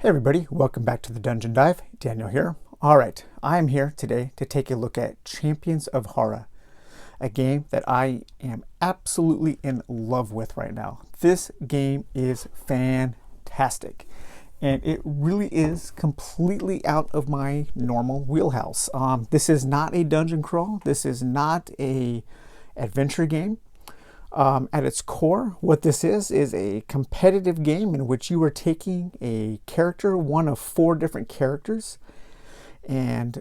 Hey everybody, welcome back to the Dungeon Dive. Daniel here. Alright, I am here today to take a look at Champions of Hara, a game that I am absolutely in love with right now. This game is fantastic, and it really is completely out of my normal wheelhouse. This is not a dungeon crawl. This is not a adventure game. At its core, what this is a competitive game in which you are taking a character, one of 4 different characters, and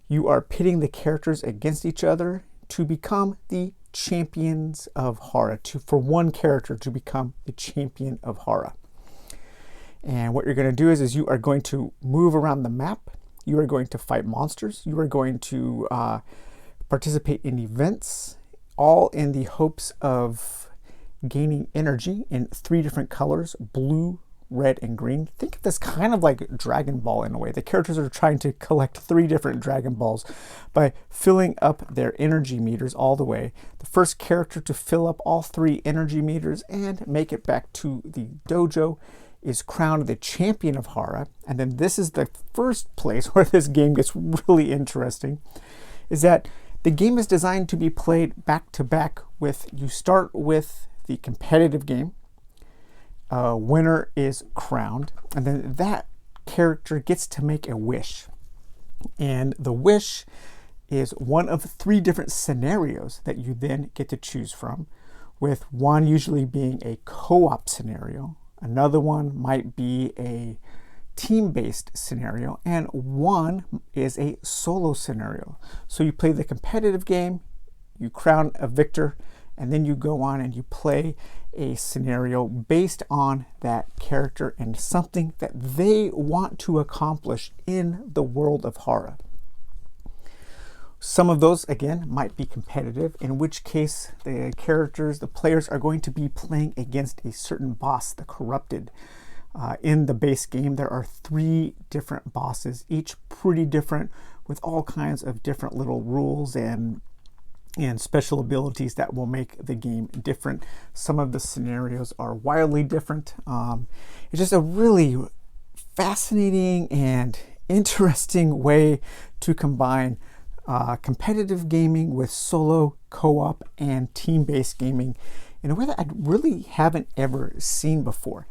you are pitting the characters against each other to become the champions of Hara, for one character to become the champion of Hara. And what you're going to do is you are going to move around the map, you are going to fight monsters, you are going to participate in events, all in the hopes of gaining energy in 3 different colors: blue, red, and green. Think of this kind of like Dragon Ball in a way. The characters are trying to collect 3 different Dragon Balls by filling up their energy meters all the way. The first character to fill up all 3 energy meters and make it back to the dojo is crowned the champion of Hara. And then this is the first place where this game gets really interesting, is that the game is designed to be played back to back with, you start with the competitive game, winner is crowned, and then that character gets to make a wish. And the wish is one of 3 different scenarios that you then get to choose from, with one usually being a co-op scenario, another one might be a team-based scenario, and one is a solo scenario. So you play the competitive game, you crown a victor, and then you go on and you play a scenario based on that character and something that they want to accomplish in the world of Hara. Some of those, again, might be competitive, in which case the players are going to be playing against a certain boss, the Corrupted. In the base game, there are 3 different bosses, each pretty different, with all kinds of different little rules and special abilities that will make the game different. Some of the scenarios are wildly different. It's just a really fascinating and interesting way to combine competitive gaming with solo, co-op, and team-based gaming in a way that I really haven't ever seen before.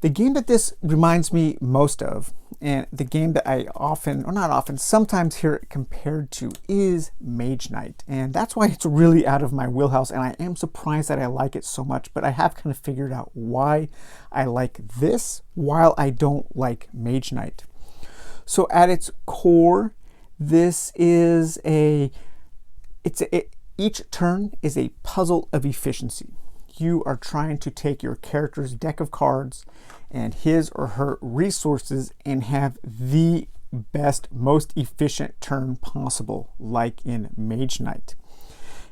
The game that this reminds me most of, and the game that I often, or not often, sometimes hear it compared to, is Mage Knight. And that's why it's really out of my wheelhouse, and I am surprised that I like it so much, but I have kind of figured out why I like this while I don't like Mage Knight. So at its core, this is each turn is a puzzle of efficiency. You are trying to take your character's deck of cards and his or her resources and have the best, most efficient turn possible, like in Mage Knight.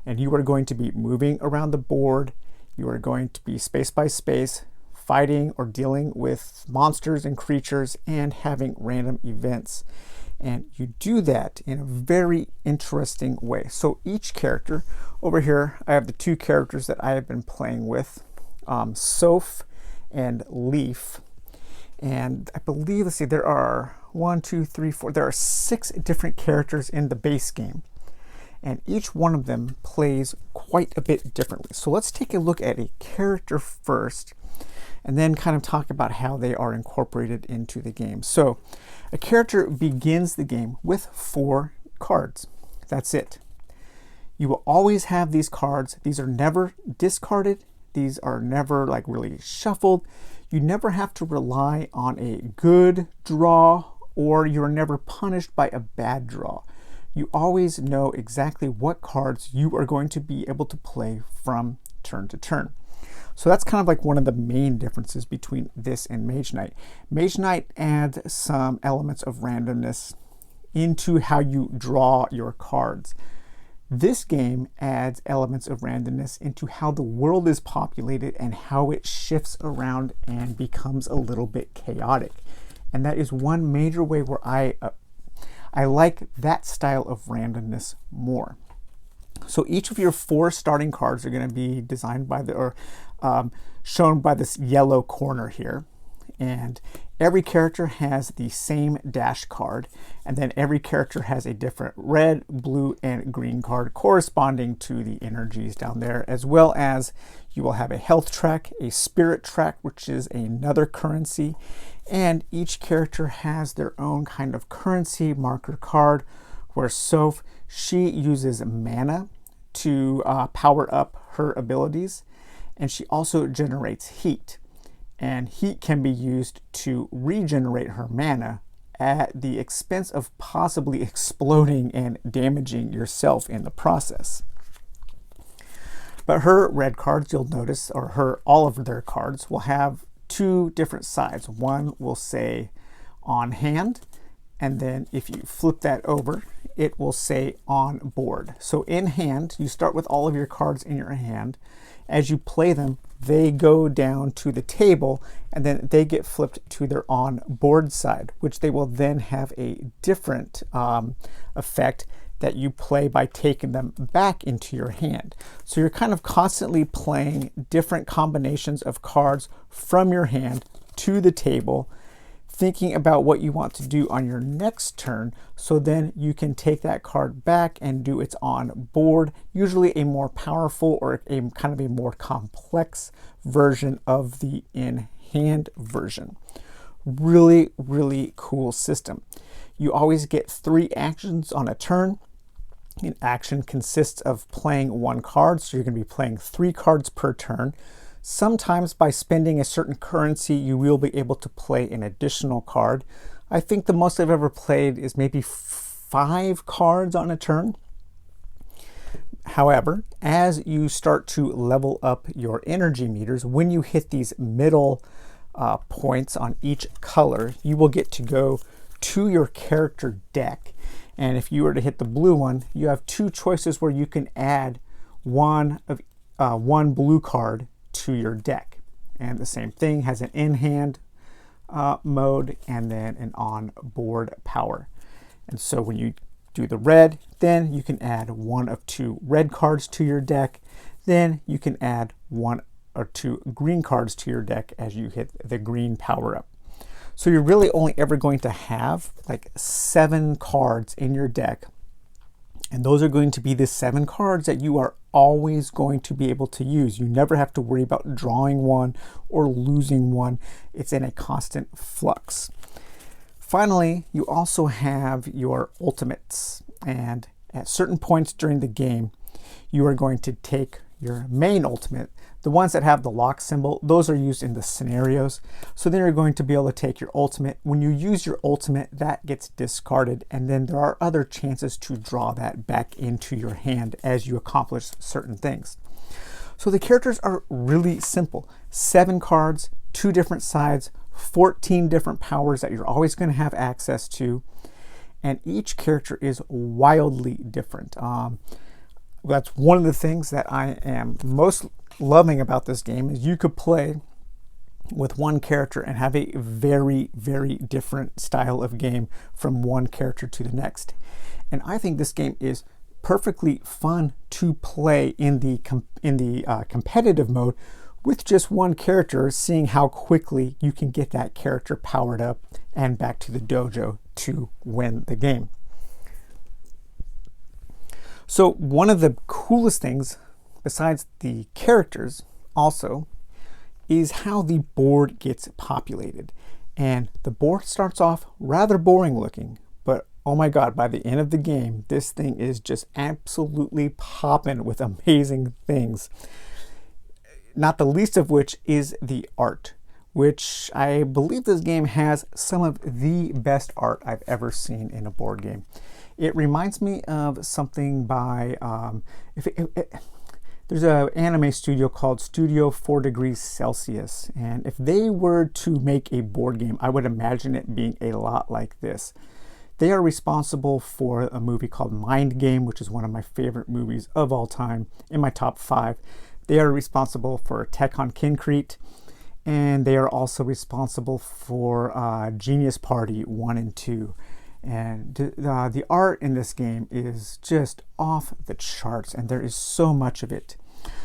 And you are going to be moving around the board. You are going to be space by space, fighting or dealing with monsters and creatures and having random events. And you do that in a very interesting way. So each character, over here, I have the 2 characters that I have been playing with, Soph and Leaf. And I believe, let's see, there are 1, 2, 3, 4, there are 6 different characters in the base game. And each one of them plays quite a bit differently. So let's take a look at a character first, and then kind of talk about how they are incorporated into the game. So a character begins the game with 4 cards. That's it. You will always have these cards. These are never discarded. These are never like really shuffled. You never have to rely on a good draw, or you're never punished by a bad draw. You always know exactly what cards you are going to be able to play from turn to turn. So that's kind of like one of the main differences between this and Mage Knight. Mage Knight adds some elements of randomness into how you draw your cards. This game adds elements of randomness into how the world is populated and how it shifts around and becomes a little bit chaotic. And that is one major way where I like that style of randomness more. So each of your 4 starting cards are going to be designed by shown by this yellow corner here. and every character has the same dash card, and then every character has a different red, blue, and green card corresponding to the energies down there, as well as you will have a health track, a spirit track, which is another currency, and each character has their own kind of currency marker card, where Soph, she uses mana to power up her abilities, and she also generates heat. And heat can be used to regenerate her mana at the expense of possibly exploding and damaging yourself in the process. But her red cards, you'll notice, or all of their cards will have two different sides. One will say on hand, and then if you flip that over, it will say on board. So in hand, you start with all of your cards in your hand. As you play them, they go down to the table, and then they get flipped to their on board side, which they will then have a different effect that you play by taking them back into your hand. So you're kind of constantly playing different combinations of cards from your hand to the table, thinking about what you want to do on your next turn, so then you can take that card back and do its on board, usually a more powerful or a kind of a more complex version of the in hand version. Really, really cool system. You always get 3 actions on a turn. An action consists of playing 1 card, so you're going to be playing 3 cards per turn. Sometimes by spending a certain currency, you will be able to play an additional card. I think the most I've ever played is maybe 5 cards on a turn. However, as you start to level up your energy meters, when you hit these middle points on each color, you will get to go to your character deck. And if you were to hit the blue one, you have 2 choices where you can add one blue card to your deck. And the same thing has an in-hand mode and then an on-board power. And so when you do the red, then you can add 1 of 2 red cards to your deck. Then you can add 1 or 2 green cards to your deck as you hit the green power up. So you're really only ever going to have like 7 cards in your deck. And those are going to be the 7 cards that you are always going to be able to use. You never have to worry about drawing one or losing one. It's in a constant flux. Finally, you also have your ultimates. And at certain points during the game, you are going to take your main ultimate. The ones that have the lock symbol, those are used in the scenarios. So then you're going to be able to take your ultimate. When you use your ultimate, that gets discarded, and then there are other chances to draw that back into your hand as you accomplish certain things. So the characters are really simple. 7 cards, 2 different sides, 14 different powers that you're always going to have access to, and each character is wildly different. That's one of the things that I am most loving about this game, is you could play with one character and have a very, very different style of game from one character to the next. And I think this game is perfectly fun to play in the competitive mode with just one character, seeing how quickly you can get that character powered up and back to the dojo to win the game. So one of the coolest things, besides the characters also, is how the board gets populated. And the board starts off rather boring looking, but oh my god, by the end of the game, this thing is just absolutely popping with amazing things. Not the least of which is the art, which I believe this game has some of the best art I've ever seen in a board game. It reminds me of something by, there's an anime studio called Studio 4 Degrees Celsius, and if they were to make a board game, I would imagine it being a lot like this. They are responsible for a movie called Mind Game, which is one of my favorite movies of all time, in my top 5. They are responsible for Tech on Concrete, and they are also responsible for Genius Party 1 and 2. And the art in this game is just off the charts, and there is so much of it.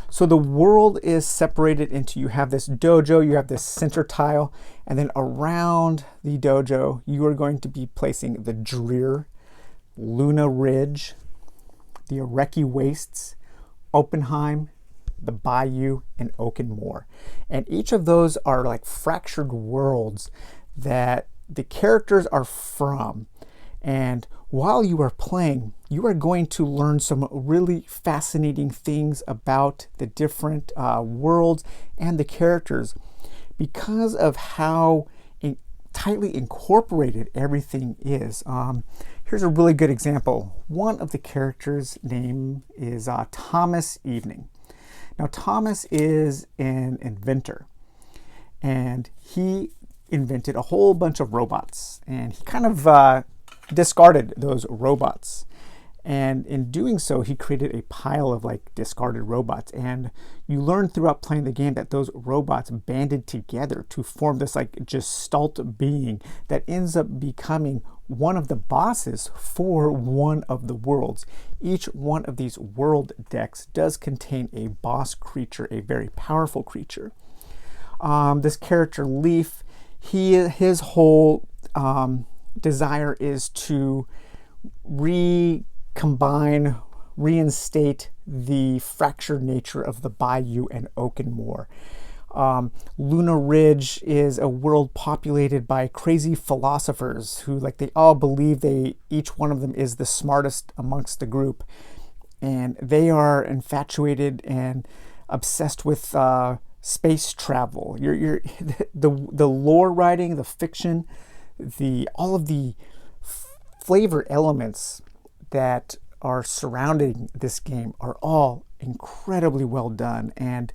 So the world is separated into, you have this dojo, you have this center tile, and then around the dojo, you are going to be placing the Dreer, Luna Ridge, the Areki Wastes, Oppenheim, the Bayou, and Oaken Moor. And each of those are like fractured worlds that the characters are from. And while you are playing, you are going to learn some really fascinating things about the different worlds and the characters because of how tightly incorporated everything is. Here's a really good example. One of the characters' name is Thomas Evening. Now, Thomas is an inventor, and he invented a whole bunch of robots, and he kind of discarded those robots. And in doing so, he created a pile of like discarded robots. And you learn throughout playing the game that those robots banded together to form this like gestalt being that ends up becoming one of the bosses for one of the worlds. Each one of these world decks does contain a boss creature, a very powerful creature. This character Leaf, his whole desire is to recombine, reinstate the fractured nature of the Bayou and Oaken Moor. Luna Ridge is a world populated by crazy philosophers who, like, they all believe each one of them is the smartest amongst the group, and they are infatuated and obsessed with space travel. The lore writing, the fiction, all of the flavor elements that are surrounding this game are all incredibly well done, and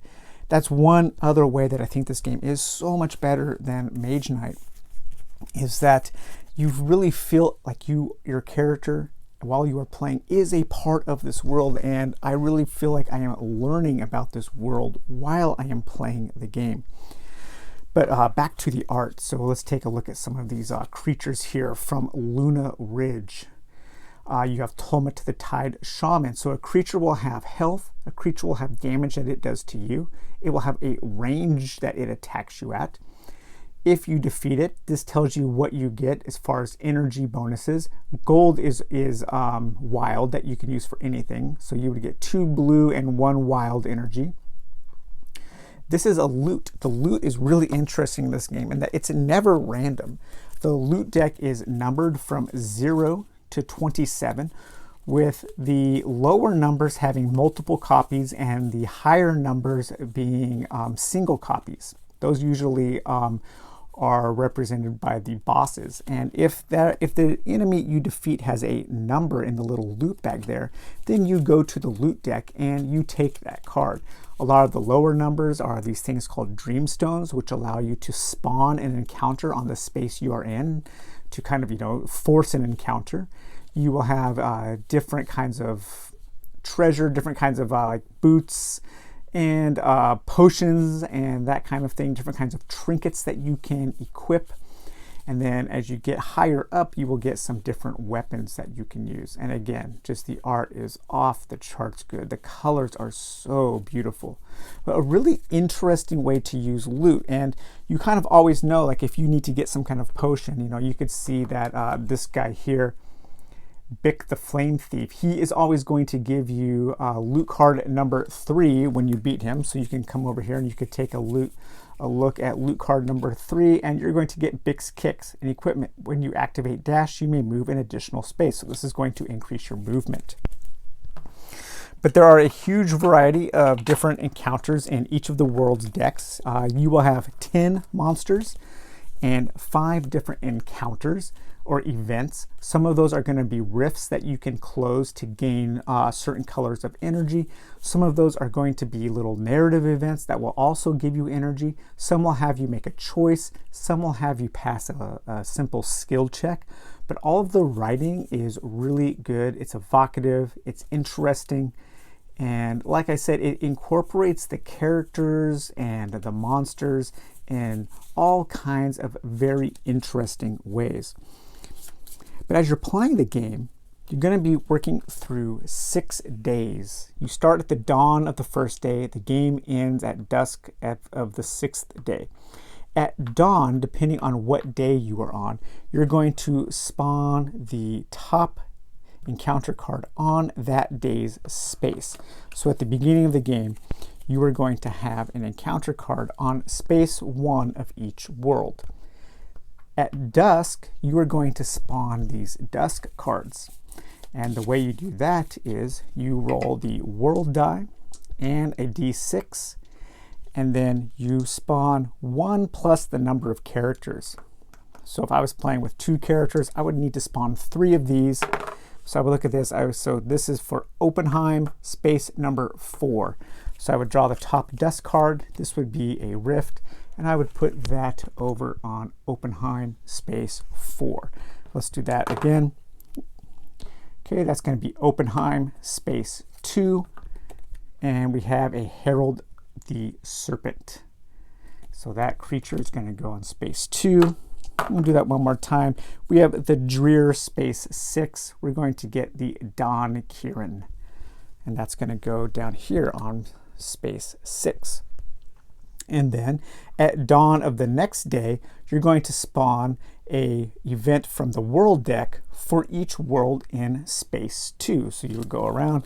that's one other way that I think this game is so much better than Mage Knight, is that you really feel like your character, while you are playing, is a part of this world, and I really feel like I am learning about this world while I am playing the game. But back to the art. So let's take a look at some of these creatures here from Luna Ridge. You have Tolmet the Tide Shaman. So a creature will have health, a creature will have damage that it does to you, it will have a range that it attacks you at. If you defeat it, this tells you what you get as far as energy bonuses. Gold is wild that you can use for anything. So you would get 2 blue and 1 wild energy. This is a loot. The loot is really interesting in this game in that it's never random. The loot deck is numbered from 0 to 27, with the lower numbers having multiple copies and the higher numbers being single copies. Those usually are represented by the bosses. And if the enemy you defeat has a number in the little loot bag there, then you go to the loot deck and you take that card. A lot of the lower numbers are these things called Dreamstones, which allow you to spawn an encounter on the space you are in to kind of, force an encounter. You will have different kinds of treasure, different kinds of like boots and potions and that kind of thing, different kinds of trinkets that you can equip. And then as you get higher up, you will get some different weapons that you can use. And again, just the art is off the charts good. The colors are so beautiful. But a really interesting way to use loot. And you kind of always know, like, if you need to get some kind of potion, you could see that this guy here, Bick the Flame Thief, he is always going to give you loot card number 3 when you beat him. So you can come over here and you could take a look at loot card number 3, and you're going to get Bick's Kicks and equipment. When you activate dash, you may move an additional space. So this is going to increase your movement. But there are a huge variety of different encounters in each of the world's decks. You will have 10 monsters and 5 different encounters or events. Some of those are going to be rifts that you can close to gain certain colors of energy. Some of those are going to be little narrative events that will also give you energy. Some will have you make a choice. Some will have you pass a simple skill check. But all of the writing is really good. It's evocative. It's interesting. And like I said, it incorporates the characters and the monsters in all kinds of very interesting ways. But as you're playing the game, You're going to be working through 6 days. You start at the dawn of the first day. The game ends at dusk of the 6th day. At dawn, depending on what day you are on, you're going to spawn the top encounter card on that day's space. So at the beginning of the game, you are going to have an encounter card on space 1 of each world. At dusk, you are going to spawn these dusk cards. And the way you do that is you roll the world die and a d6, and then you spawn 1 plus the number of characters. So if I was playing with 2 characters, I would need to spawn 3 of these. So I would look at this. So this is for Oppenheim, space number 4. So I would draw the top dusk card. This would be a rift, and I would put that over on Oppenheim, space 4. Let's do that again. Okay, that's going to be Oppenheim, space 2, and we have a Herald the Serpent. So that creature is going to go on space 2. We'll do that one more time. We have the Dreer, space 6. We're going to get the Don Kieran, and that's going to go down here on space 6. And then at dawn of the next day, you're going to spawn a event from the world deck for each world in space 2. So you would go around.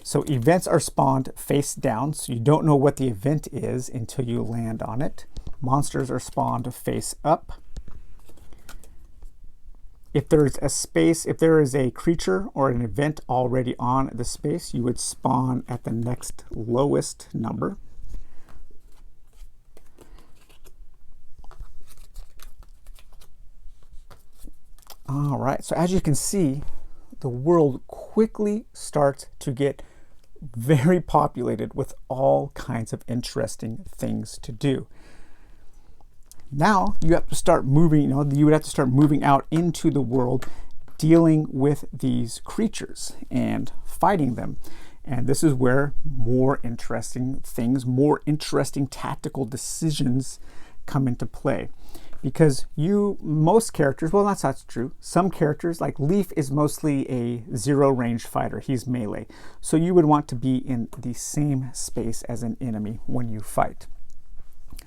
So events are spawned face down, so you don't know what the event is until you land on it. Monsters are spawned face up. If there's a space, if there is a creature or an event already on the space, you would spawn at the next lowest number. All right, so as you can see, the world quickly starts to get very populated with all kinds of interesting things to do. Now you have to start moving, you would have to start moving out into the world, dealing with these creatures and fighting them. And this is where more interesting things, more interesting tactical decisions come into play. Because most characters, well, that's not true. Some characters, like Leaf, is mostly a 0 range fighter. He's melee. So you would want to be in the same space as an enemy when you fight.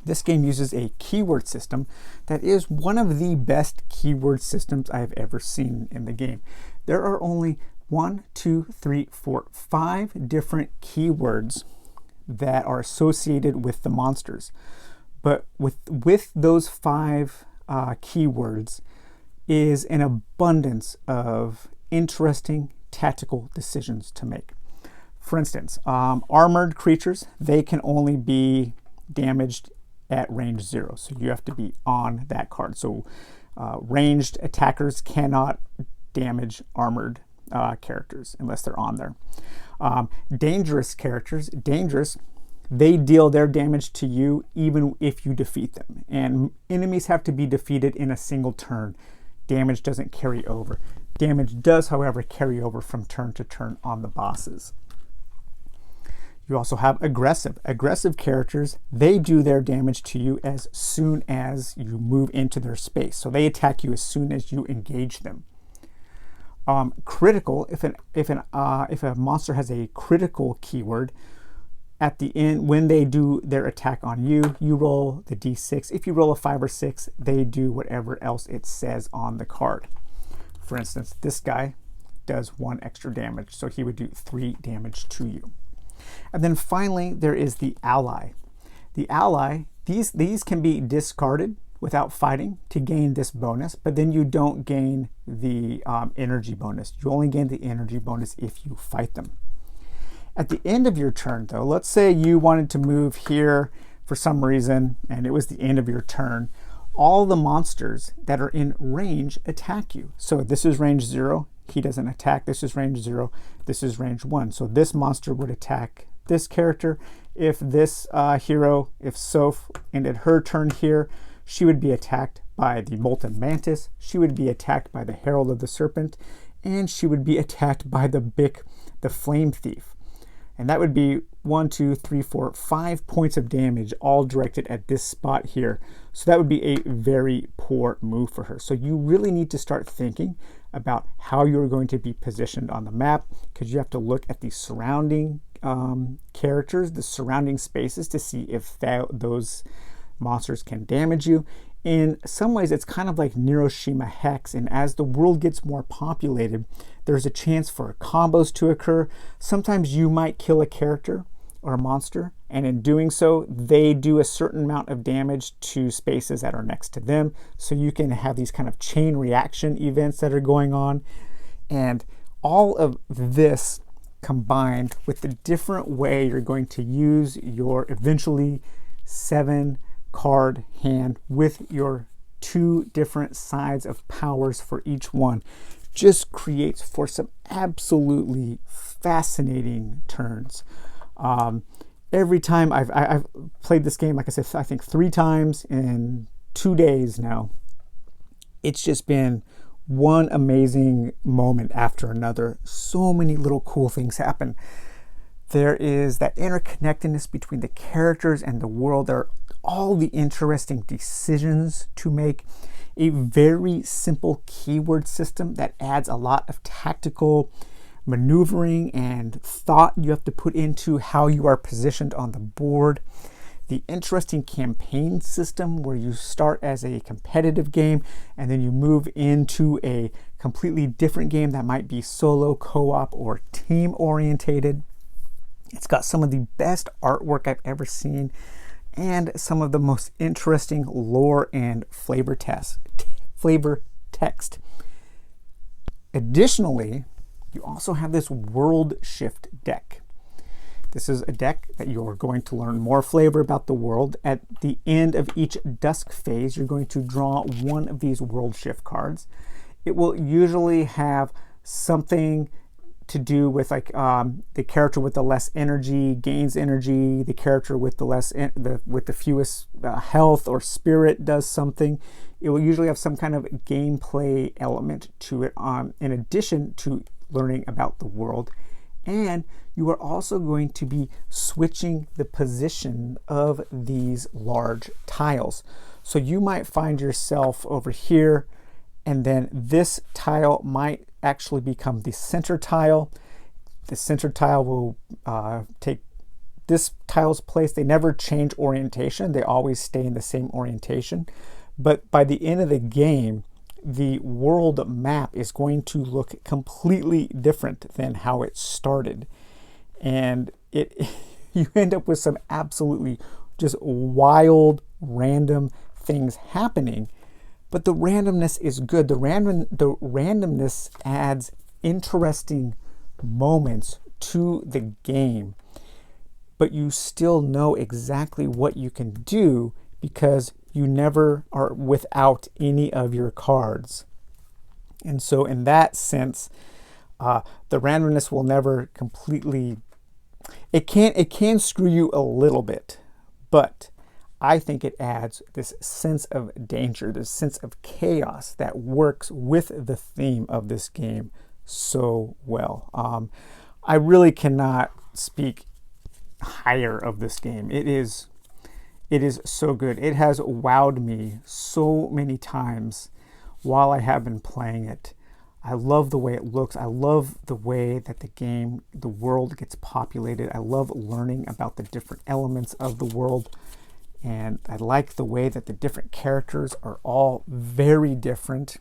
This game uses a keyword system that is one of the best keyword systems I've ever seen in the game. There are only 5 different keywords that are associated with the monsters. But with those 5 keywords is an abundance of interesting tactical decisions to make. For instance, armored creatures, they can only be damaged at range 0. So you have to be on that card. So ranged attackers cannot damage armored characters unless they're on there. Dangerous characters, they deal their damage to you even if you defeat them. And enemies have to be defeated in a single turn. Damage doesn't carry over. Damage does, however, carry over from turn to turn on the bosses. You also have aggressive. Aggressive characters, they do their damage to you as soon as you move into their space. So they attack you as soon as you engage them. Critical, if a monster has a critical keyword, at the end, when they do their attack on you, you roll the d6. If you roll a 5 or 6, they do whatever else it says on the card. For instance, this guy does 1 extra damage, so he would do 3 damage to you. And then finally, there is the ally. The ally, these can be discarded without fighting to gain this bonus, but then you don't gain the energy bonus. You only gain the energy bonus if you fight them. At the end of your turn, though, let's say you wanted to move here for some reason, and it was the end of your turn, all the monsters that are in range attack you. So this is range 0, he doesn't attack. This is range 0, this is range 1. So this monster would attack this character. If this hero, if Soph ended her turn here, she would be attacked by the Molten Mantis, she would be attacked by the Herald of the Serpent, and she would be attacked by the Flame Thief. And that would be 1, 2, 3, 4, 5 points of damage, all directed at this spot here. So that would be a very poor move for her. So you really need to start thinking about how you're going to be positioned on the map, because you have to look at the surrounding characters, the surrounding spaces, to see if those monsters can damage you. In some ways, it's kind of like Neuroshima Hex, and as the world gets more populated, there's a chance for combos to occur. Sometimes you might kill a character or a monster, and in doing so, they do a certain amount of damage to spaces that are next to them. So you can have these kind of chain reaction events that are going on. And all of this combined with the different way you're going to use your eventually 7-card hand with your 2 different sides of powers for each one just creates for some absolutely fascinating turns. Every time I've played this game, like I said, I think 3 times in 2 days now, it's just been one amazing moment after another. So many little cool things happen. There is that interconnectedness between the characters and the world. There are all the interesting decisions to make. A very simple keyword system that adds a lot of tactical maneuvering and thought you have to put into how you are positioned on the board. The interesting campaign system where you start as a competitive game and then you move into a completely different game that might be solo, co-op, or team orientated. It's got some of the best artwork I've ever seen and some of the most interesting lore and flavor text. Additionally, you also have this World Shift deck. This is a deck that you're going to learn more flavor about the world. At the end of each dusk phase, you're going to draw one of these World Shift cards. It will usually have something to do with like the character with the less energy gains energy, the character with the fewest health or spirit does something. It will usually have some kind of gameplay element to it in addition to learning about the world. And you are also going to be switching the position of these large tiles. So you might find yourself over here, and then this tile might actually become the center tile. The center tile will take this tile's place. They never change orientation. They always stay in the same orientation. But by the end of the game, the world map is going to look completely different than how it started. And you end up with some absolutely just wild, random things happening. But the randomness is good. The randomness adds interesting moments to the game. But you still know exactly what you can do because you never are without any of your cards. And so in that sense, the randomness will never completely, it can screw you a little bit, but I think it adds this sense of danger, this sense of chaos that works with the theme of this game so well. I really cannot speak higher of this game. It is so good. It has wowed me so many times while I have been playing it. I love the way it looks. I love the way that the world gets populated. I love learning about the different elements of the world. And I like the way that the different characters are all very different.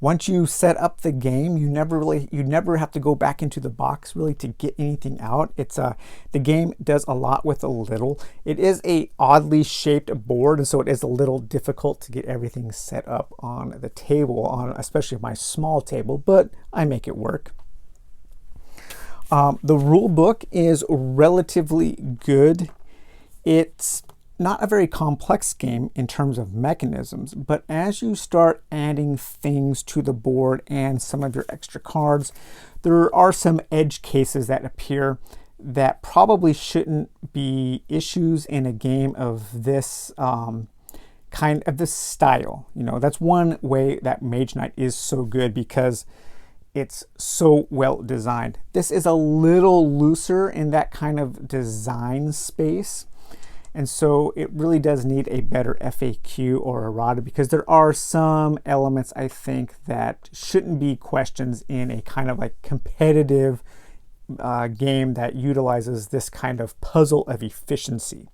Once you set up the game, you never have to go back into the box really to get anything out. The game does a lot with a little. It is a oddly shaped board, and so it is a little difficult to get everything set up on the table, especially my small table, but I make it work. The rule book is relatively good. It's not a very complex game in terms of mechanisms, but as you start adding things to the board and some of your extra cards, there are some edge cases that appear that probably shouldn't be issues in a game of this kind of this style. You know, that's one way that Mage Knight is so good, because it's so well designed. This is a little looser in that kind of design space. And so it really does need a better FAQ or errata, because there are some elements I think that shouldn't be questions in a kind of like competitive game that utilizes this kind of puzzle of efficiency.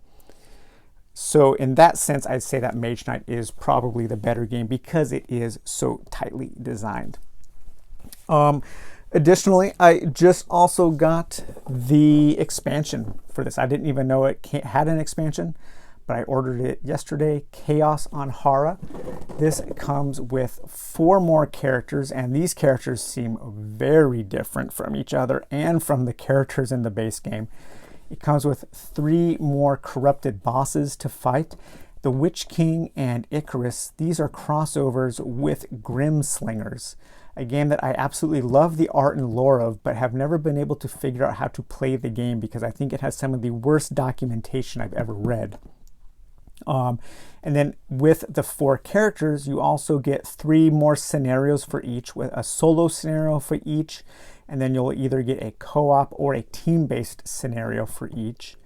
So in that sense, I'd say that Mage Knight is probably the better game because it is so tightly designed. Additionally, I just also got the expansion for this. I didn't even know it had an expansion, but I ordered it yesterday, Chaos on Hara. This comes with 4 more characters, and these characters seem very different from each other and from the characters in the base game. It comes with 3 more corrupted bosses to fight. The Witch King and Icarus, these are crossovers with Grimslingers, a game that I absolutely love the art and lore of, but have never been able to figure out how to play the game because I think it has some of the worst documentation I've ever read. And then with the 4 characters, you also get 3 more scenarios for each, with a solo scenario for each, and then you'll either get a co-op or a team-based scenario for each.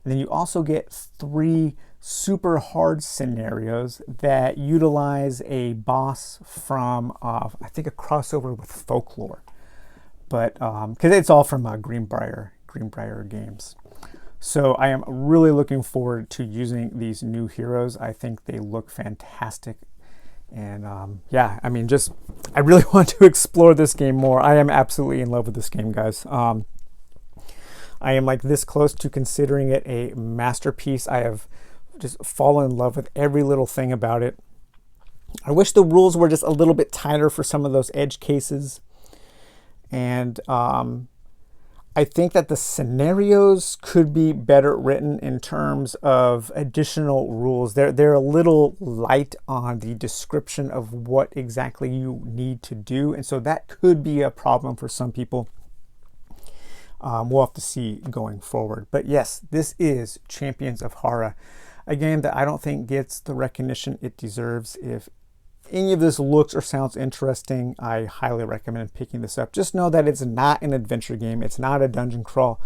And then you also get 3 super hard scenarios that utilize a boss from, I think, a crossover with Folklore, but because it's all from Greenbrier games. So I am really looking forward to using these new heroes. I think they look fantastic. And yeah, I mean, I really want to explore this game more. I am absolutely in love with this game, guys. I am like this close to considering it a masterpiece. I have just fallen in love with every little thing about it. I wish the rules were just a little bit tighter for some of those edge cases. And I think that the scenarios could be better written in terms of additional rules. They're a little light on the description of what exactly you need to do. And so that could be a problem for some people. We'll have to see going forward. But yes, this is Champions of Hara, a game that I don't think gets the recognition it deserves. If any of this looks or sounds interesting, I highly recommend picking this up. Just know that it's not an adventure game. It's not a dungeon crawl.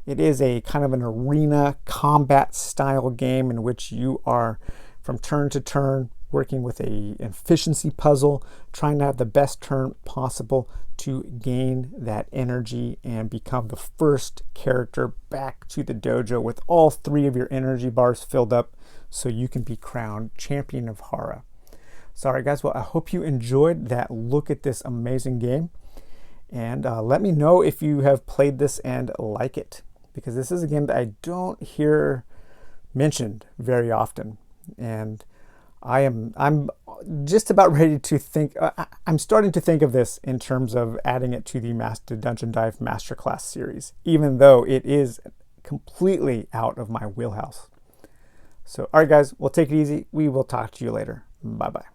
It is a kind of an arena combat style game in which you are from turn to turn working with an efficiency puzzle, trying to have the best turn possible to gain that energy and become the first character back to the dojo with all 3 of your energy bars filled up so you can be crowned Champion of Hara. Sorry guys, well I hope you enjoyed that look at this amazing game, and let me know if you have played this and like it, because this is a game that I don't hear mentioned very often, and I'm just about ready to think, I'm starting to think of this in terms of adding it to the Dungeon Dive Masterclass series, even though it is completely out of my wheelhouse. So, all right guys, we'll take it easy. We will talk to you later. Bye-bye.